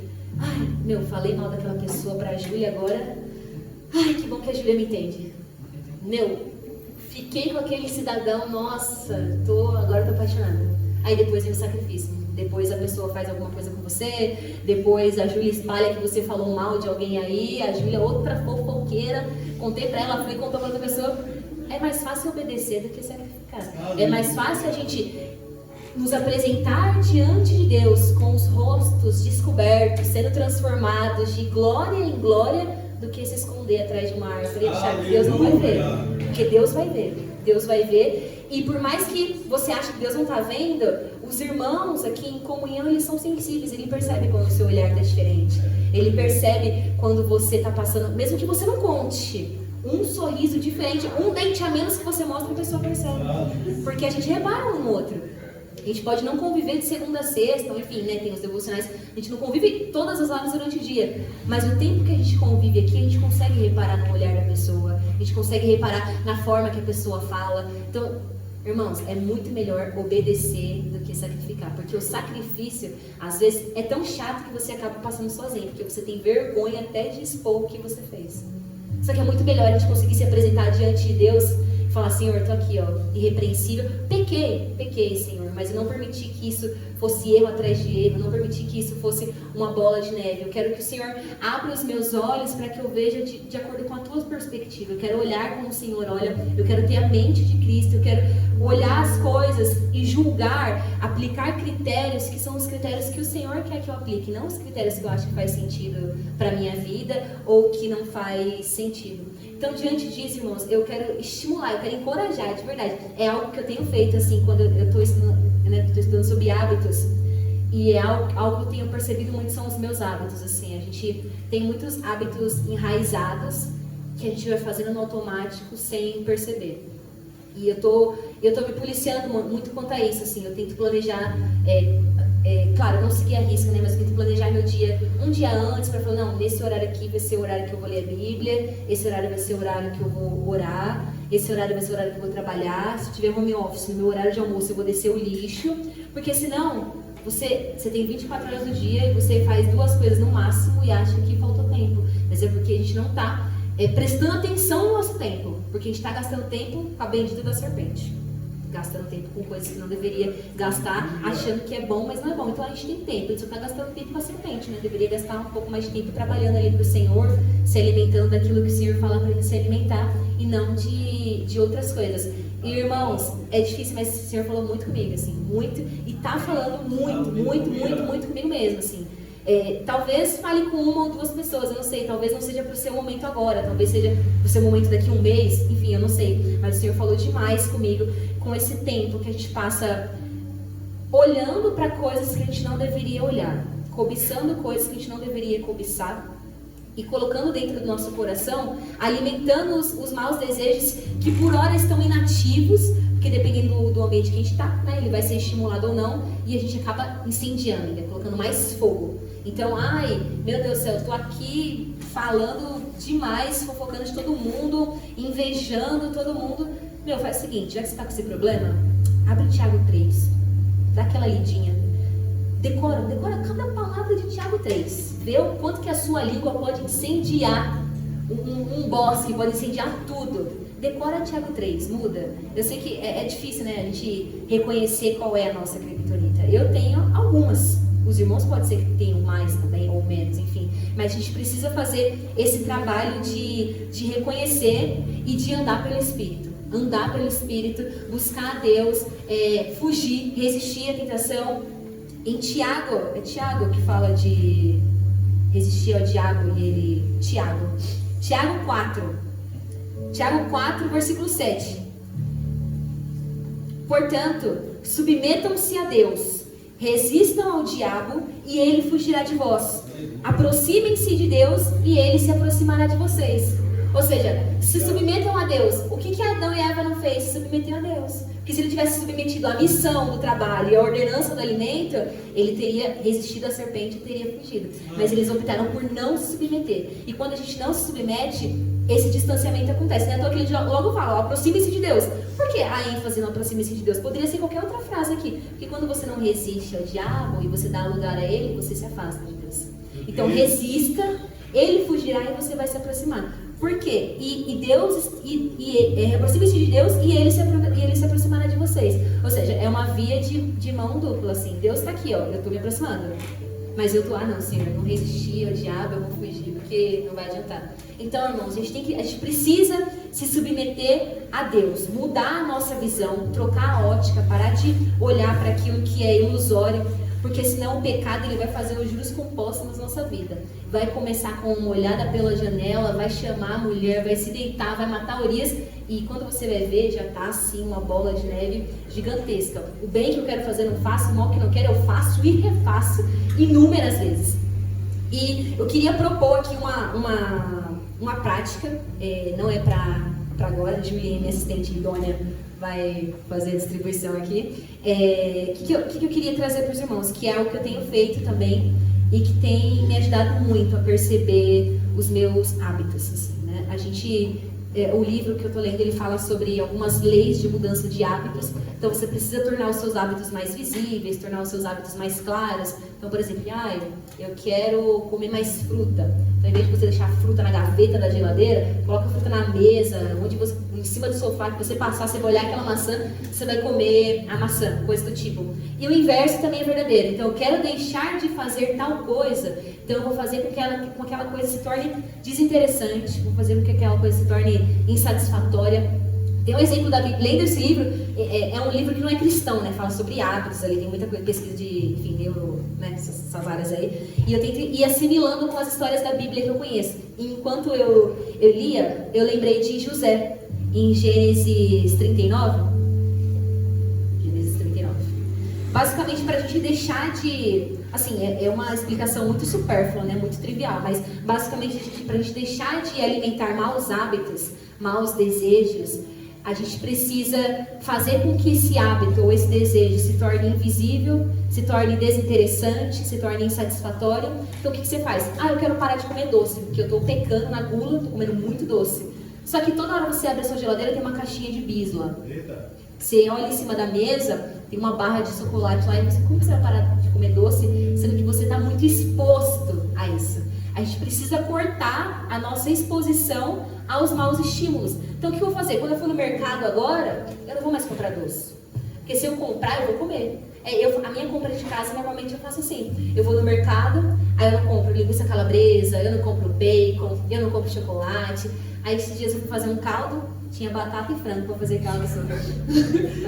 falei mal daquela pessoa pra Júlia agora, que bom que a Júlia me entende. Fiquei com aquele cidadão, nossa, agora tô apaixonada. Aí depois vem o sacrifício, depois a pessoa faz alguma coisa com você, depois a Júlia espalha que você falou mal de alguém aí, a Júlia outra fofoqueira, contei pra ela, fui e contou pra outra pessoa. É mais fácil obedecer do que sacrificar. É mais fácil a gente nos apresentar diante de Deus com os rostos descobertos, sendo transformados de glória em glória, do que se esconder atrás de uma árvore e achar que Deus não vai ver. Porque Deus vai ver. Deus vai ver. E por mais que você ache que Deus não está vendo, os irmãos aqui em comunhão, eles são sensíveis. Ele percebe quando o seu olhar está diferente. Ele percebe quando você está passando, mesmo que você não conte, um sorriso diferente, um dente a menos que você mostra, a pessoa percebe. Porque a gente repara um no outro. A gente pode não conviver de segunda a sexta, enfim, né, tem os devocionais. A gente não convive todas as horas durante o dia. Mas o tempo que a gente convive aqui, a gente consegue reparar no olhar da pessoa. A gente consegue reparar na forma que a pessoa fala. Então, irmãos, é muito melhor obedecer do que sacrificar. Porque o sacrifício, às vezes, é tão chato que você acaba passando sozinho. Porque você tem vergonha até de expor o que você fez. Só que é muito melhor a gente conseguir se apresentar diante de Deus falar, Senhor, tô aqui, ó, irrepreensível. Pequei, Senhor, mas eu não permiti que isso fosse erro atrás de erro, não permiti que isso fosse uma bola de neve. Eu quero que o Senhor abra os meus olhos para que eu veja de acordo com a tua perspectiva. Eu quero olhar como o Senhor olha, eu quero ter a mente de Cristo, eu quero olhar as coisas e julgar, aplicar critérios que são os critérios que o Senhor quer que eu aplique, não os critérios que eu acho que faz sentido para a minha vida ou que não faz sentido. Então, diante disso, irmãos, eu quero estimular, eu quero encorajar, de verdade. É algo que eu tenho feito, assim, quando eu estou estudando, né, sobre hábitos. E é algo que eu tenho percebido muito, são os meus hábitos, assim. A gente tem muitos hábitos enraizados que a gente vai fazendo no automático sem perceber. E eu tô me policiando muito quanto a isso, assim. Eu tento planejar, claro, não seguir a risca, né? Mas eu tento planejar meu dia um dia antes para falar, não, nesse horário aqui vai ser o horário que eu vou ler a Bíblia, esse horário vai ser o horário que eu vou orar, esse horário vai ser o horário que eu vou trabalhar. Se eu tiver home office, no meu horário de almoço eu vou descer o lixo, porque senão você tem 24 horas do dia e você faz 2 coisas no máximo e acha que faltou tempo. Mas é porque a gente não está prestando atenção no nosso tempo, porque a gente está gastando tempo com a bendita da serpente. Gastando tempo com coisas que não deveria gastar, achando que é bom, mas não é bom. Então a gente tem tempo, a gente só está gastando tempo com a serpente, né? Deveria gastar um pouco mais de tempo trabalhando ali para o Senhor, se alimentando daquilo que o Senhor fala para ele se alimentar, e não de outras coisas. E irmãos, é difícil, mas o Senhor falou muito comigo, assim, muito, e tá falando muito comigo mesmo, assim. Talvez fale com 1 ou 2 pessoas, eu não sei, talvez não seja para o seu momento agora, talvez seja para o seu momento daqui a um mês, enfim, eu não sei, mas o Senhor falou demais comigo, com esse tempo que a gente passa olhando para coisas que a gente não deveria olhar, cobiçando coisas que a gente não deveria cobiçar, e colocando dentro do nosso coração, alimentando os maus desejos que por hora estão inativos, porque dependendo do ambiente que a gente está, né, ele vai ser estimulado ou não, e a gente acaba incendiando, né, colocando mais fogo. Então, ai, meu Deus do céu, eu tô aqui falando demais, fofocando de todo mundo, invejando todo mundo. Meu, faz o seguinte, já que você tá com esse problema, abre Tiago 3, dá aquela lidinha, decora cada palavra de Tiago 3, vê o quanto que a sua língua pode incendiar um bosque, pode incendiar tudo. Decora Tiago 3, muda. Eu sei que é difícil, né, a gente reconhecer qual é a nossa criptonita. Eu tenho algumas. Os irmãos pode ser que tenham mais também, ou menos, enfim. Mas a gente precisa fazer esse trabalho de reconhecer e de andar pelo Espírito. Andar pelo Espírito, buscar a Deus, fugir, resistir à tentação. Em Tiago, é Tiago que fala de resistir ao diabo e ele... Tiago 4, versículo 7. Portanto, submetam-se a Deus, resistam ao diabo e ele fugirá de vós. Aproximem-se de Deus e ele se aproximará de vocês. Ou seja, se submetam a Deus. O que Adão e Eva não fez? Se submeteram a Deus. Porque se ele tivesse submetido à missão do trabalho e à ordenança do alimento, ele teria resistido à serpente e teria fugido. Mas eles optaram por não se submeter. E quando a gente não se submete, esse distanciamento acontece, né? Então aquele logo fala, aproxime-se de Deus. Por que a ênfase no aproxime-se de Deus? Poderia ser qualquer outra frase aqui. Porque quando você não resiste ao diabo e você dá lugar a ele, você se afasta de Deus. Então resista, ele fugirá e você vai se aproximar. Por quê? Aproxime-se de Deus e ele se aproximará de vocês. Ou seja, é uma via de mão dupla, assim. Deus está aqui, ó, eu estou me aproximando. Mas eu estou, não, Senhor, eu não resisti ao diabo, eu vou fugir, porque não vai adiantar. Então, irmãos, a gente precisa se submeter a Deus, mudar a nossa visão, trocar a ótica, parar de olhar para aquilo que é ilusório, porque senão o pecado ele vai fazer os juros compostos na nossa vida. Vai começar com uma olhada pela janela, vai chamar a mulher, vai se deitar, vai matar Urias, e quando você vai ver, já está assim uma bola de neve gigantesca. O bem que eu quero fazer não faço, o mal que não quero eu faço e refaço inúmeras vezes. E eu queria propor aqui uma prática, não é para agora, a Juliane, minha assistente idônea, vai fazer a distribuição aqui. Que eu queria trazer para os irmãos, que é algo que eu tenho feito também e que tem me ajudado muito a perceber os meus hábitos, assim, né? O livro que eu estou lendo, ele fala sobre algumas leis de mudança de hábitos. Então você precisa tornar os seus hábitos mais visíveis, tornar os seus hábitos mais claros. Então, por exemplo, eu quero comer mais fruta. Então, ao invés de você deixar a fruta na gaveta da geladeira, coloca a fruta na mesa, onde em cima do sofá, que você passar, você vai olhar aquela maçã, você vai comer a maçã, coisa do tipo. E o inverso também é verdadeiro. Então eu quero deixar de fazer tal coisa, então eu vou fazer com que aquela coisa se torne desinteressante, vou fazer com que aquela coisa se torne insatisfatória. Tem um exemplo da Bíblia, lendo esse livro, é um livro que não é cristão, né? Fala sobre hábitos ali, tem muita coisa, pesquisa de, enfim, neuro, né? Essas áreas aí. E eu tento ir assimilando com as histórias da Bíblia que eu conheço. E enquanto eu lia, eu lembrei de José, em Gênesis 39. Gênesis 39. Basicamente, para a gente deixar de... Assim, é uma explicação muito supérflua, né? Muito trivial, mas basicamente, para a gente deixar de alimentar maus hábitos, maus desejos, a gente precisa fazer com que esse hábito ou esse desejo se torne invisível, se torne desinteressante, se torne insatisfatório. Então o que você faz? Eu quero parar de comer doce, porque eu estou pecando na gula, estou comendo muito doce. Só que toda hora você abre a sua geladeira, tem uma caixinha de bis lá. Você olha em cima da mesa, tem uma barra de chocolate lá, e você, como você vai parar de comer doce, sendo que você está muito exposto a isso? A gente precisa cortar a nossa exposição aos maus estímulos. Então o que eu vou fazer? Quando eu for no mercado agora, eu não vou mais comprar doce. Porque se eu comprar, eu vou comer. A minha compra de casa, normalmente eu faço assim. Eu vou no mercado, aí eu não compro linguiça calabresa, eu não compro bacon, eu não compro chocolate. Aí esses dias eu fui fazer um caldo, tinha batata e frango para fazer caldo. Assim.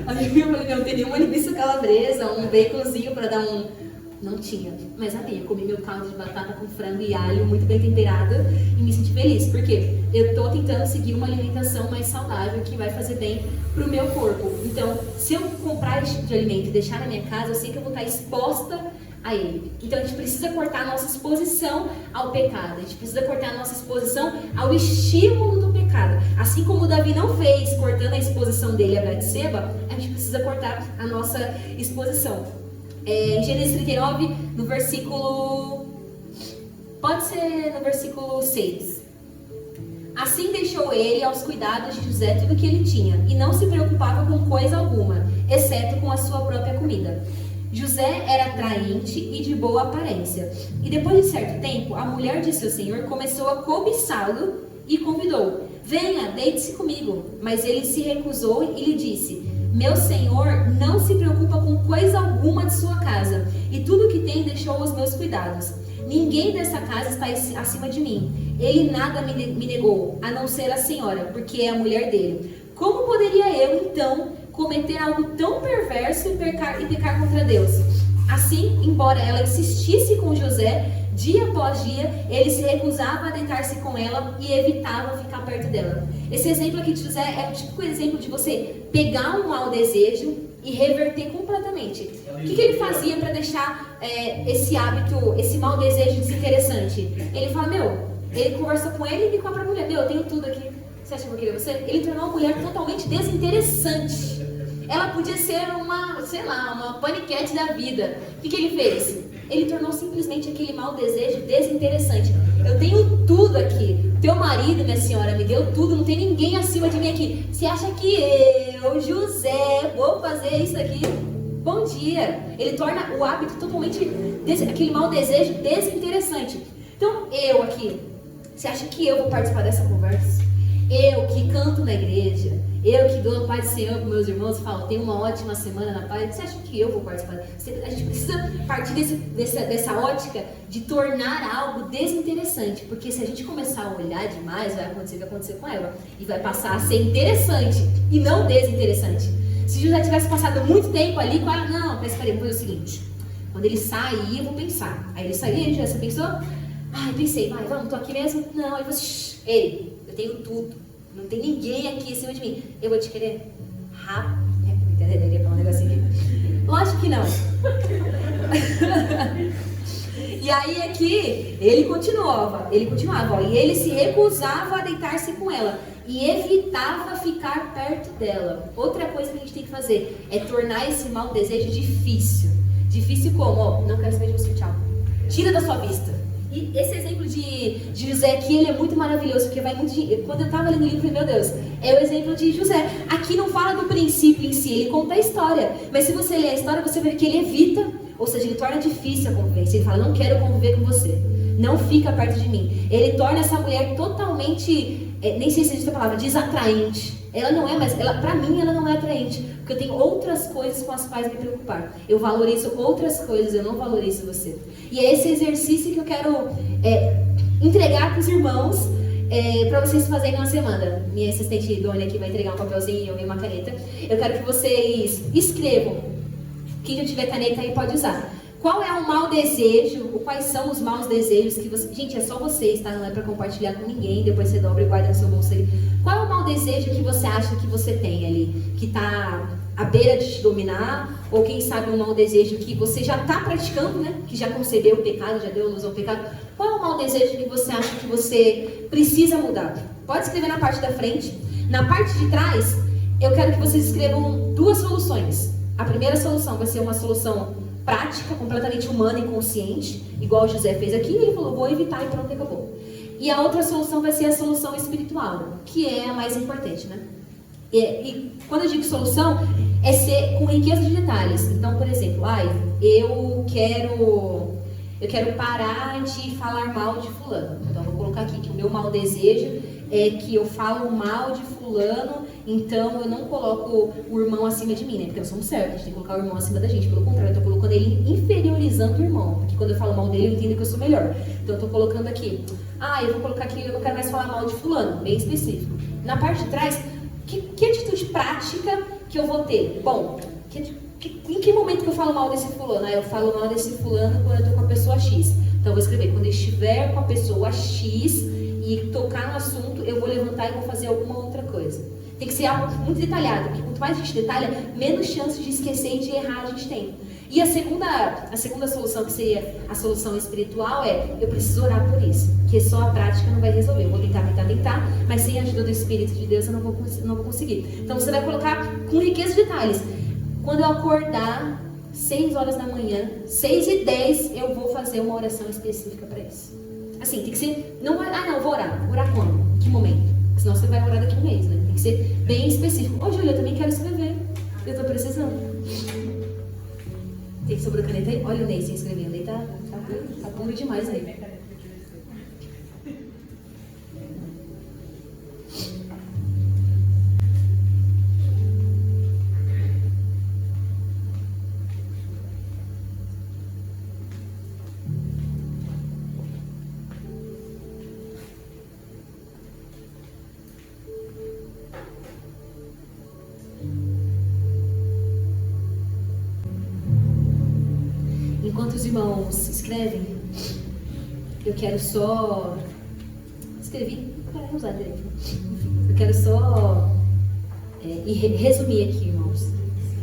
Aí eu falei, não tem nenhuma linguiça calabresa, um baconzinho para dar um... Não tinha, mas amei. Eu comi meu caldo de batata com frango e alho muito bem temperado e me senti feliz, porque eu tô tentando seguir uma alimentação mais saudável que vai fazer bem pro meu corpo. Então, se eu comprar esse tipo de alimento e deixar na minha casa, eu sei que eu vou estar exposta a ele. Então a gente precisa cortar a nossa exposição ao pecado, a gente precisa cortar a nossa exposição ao estímulo do pecado. Assim como Davi não fez, cortando a exposição dele a Batseba, a gente precisa cortar a nossa exposição. Em Gênesis 39, no versículo... Pode ser no versículo 6. Assim deixou ele aos cuidados de José tudo o que ele tinha, e não se preocupava com coisa alguma, exceto com a sua própria comida. José era atraente e de boa aparência. E depois de certo tempo, a mulher de seu senhor começou a cobiçá-lo e convidou: venha, deite-se comigo. Mas ele se recusou e lhe disse: meu senhor não se preocupa com coisa alguma de sua casa, e tudo que tem deixou aos meus cuidados. Ninguém dessa casa está acima de mim. Ele nada me negou, a não ser a senhora, porque é a mulher dele. Como poderia eu, então, cometer algo tão perverso e pecar contra Deus? Assim, embora ela insistisse com José, dia após dia, ele se recusava a deitar-se com ela e evitava ficar perto dela. Esse exemplo aqui de José é o típico exemplo de você pegar um mau desejo e reverter completamente. O que ele fazia para deixar esse hábito, esse mau desejo desinteressante? Ele fala, ele conversa com ele e com a própria mulher, eu tenho tudo aqui, você acha que eu vou querer você? Ele tornou uma mulher totalmente desinteressante. Ela podia ser uma paniquete da vida. O que ele fez? Ele tornou simplesmente aquele mau desejo desinteressante. Eu tenho tudo aqui. Teu marido, minha senhora, me deu tudo. Não tem ninguém acima de mim aqui. Você acha que eu, José, vou fazer isso aqui? Bom dia. Ele torna o hábito totalmente, aquele mau desejo desinteressante. Então, eu aqui, você acha que eu vou participar dessa conversa? Eu que canto na igreja, eu que dou a paz do Senhor para meus irmãos e falo, tenha uma ótima semana na paz. Você acha que eu vou participar? A gente precisa partir dessa ótica de tornar algo desinteressante, porque se a gente começar a olhar demais, vai acontecer com ela, e vai passar a ser interessante e não desinteressante. Se José tivesse passado muito tempo ali com ela, não, mas peraí, vamos fazer o seguinte, quando ele sair, eu vou pensar. Aí ele saiu, já você pensou? Pensei, vamos, tô aqui mesmo? Não, aí você, ei, eu tenho tudo, não tem ninguém aqui em cima de mim, eu vou te querer rápido. Eu ia falar um negocinho aqui. Lógico que não. E aí aqui, ele continuava, e ele se recusava a deitar-se com ela, e evitava ficar perto dela. Outra coisa que a gente tem que fazer é tornar esse mau desejo difícil. Difícil como? Não quero saber de você, tchau. Tira da sua vista. E esse exemplo de José aqui, ele é muito maravilhoso, porque vai muito quando eu estava lendo o livro, eu falei, meu Deus, é o exemplo de José. Aqui não fala do princípio em si, ele conta a história. Mas se você ler a história, você vê que ele evita, ou seja, ele torna difícil a convivência. Ele fala, não quero conviver com você, não fica perto de mim. Ele torna essa mulher totalmente, nem sei se existe a palavra, desatraente. Ela não é mais, pra mim ela não é atraente, porque eu tenho outras coisas com as quais me preocupar. Eu valorizo outras coisas, eu não valorizo você. E é esse exercício que eu quero entregar para os irmãos, para vocês fazerem uma semana. Minha assistente Dona aqui vai entregar um papelzinho e uma caneta. Eu quero que vocês escrevam. Quem já tiver caneta aí pode usar. Qual é o mau desejo, ou quais são os maus desejos que você... Gente, é só vocês, tá? Não é pra compartilhar com ninguém, depois você dobra e guarda no seu bolso aí. Qual é o mau desejo que você acha que você tem ali? Que tá à beira de te dominar? Ou quem sabe um mau desejo que você já tá praticando, né? Que já concebeu o pecado, já deu luz ao pecado. Qual é o mau desejo que você acha que você precisa mudar? Pode escrever na parte da frente. Na parte de trás, eu quero que vocês escrevam 2 soluções. A primeira solução vai ser uma solução prática, completamente humana e consciente, igual o José fez aqui, ele falou, vou evitar e pronto, acabou. E a outra solução vai ser a solução espiritual, que é a mais importante, né? E quando eu digo solução, é ser com riqueza de detalhes. Então, por exemplo, eu quero parar de falar mal de fulano. Então, eu vou colocar aqui que o meu mau desejo é que eu falo mal de fulano, então eu não coloco o irmão acima de mim, né? Porque nós somos certos, a gente tem que colocar o irmão acima da gente. Pelo contrário, eu tô colocando ele inferiorizando o irmão. Porque quando eu falo mal dele, eu entendo que eu sou melhor. Então eu tô colocando aqui, eu vou colocar aqui, eu não quero mais falar mal de fulano, bem específico. Na parte de trás, que atitude prática que eu vou ter? Bom, em que momento que eu falo mal desse fulano? Eu falo mal desse fulano quando eu tô com a pessoa X. Então eu vou escrever, quando eu estiver com a pessoa X e tocar no assunto, eu vou levantar e vou fazer alguma outra coisa. Tem que ser algo muito detalhado, porque quanto mais a gente detalha, menos chances de esquecer e de errar a gente tem. E a segunda solução, que seria a solução espiritual, eu preciso orar por isso, porque só a prática não vai resolver. Eu vou tentar, mas sem a ajuda do Espírito de Deus eu não vou conseguir. Então você vai colocar com riqueza de detalhes. Quando eu acordar, 6 horas da manhã, 6h10, eu vou fazer uma oração específica para isso. Assim, tem que ser, não, vou orar. Orar quando? Em que momento? Senão você vai orar daqui a um mês, né? Tem que ser bem específico. Ô, Júlia, eu também quero escrever. Eu tô precisando. Tem que sobrar caneta aí? Olha o Ney se inscrevendo aí, tá puro demais aí. Enquanto os irmãos escrevem, eu quero só... Escrevi? Não usar direito. Eu quero só resumir aqui, irmãos.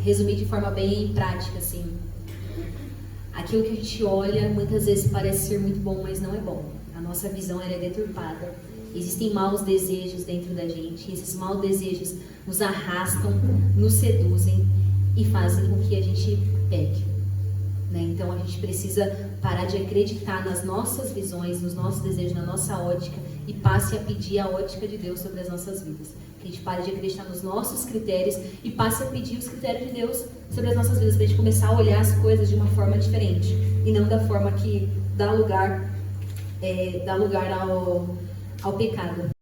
Resumir de forma bem prática, assim. Aquilo que a gente olha, muitas vezes parece ser muito bom, mas não é bom. A nossa visão ela é deturpada. Existem maus desejos dentro da gente. Esses maus desejos nos arrastam, nos seduzem e fazem com que a gente peque. Então a gente precisa parar de acreditar nas nossas visões, nos nossos desejos, na nossa ótica e passe a pedir a ótica de Deus sobre as nossas vidas. Que a gente pare de acreditar nos nossos critérios e passe a pedir os critérios de Deus sobre as nossas vidas, para a gente começar a olhar as coisas de uma forma diferente e não da forma que dá lugar ao pecado.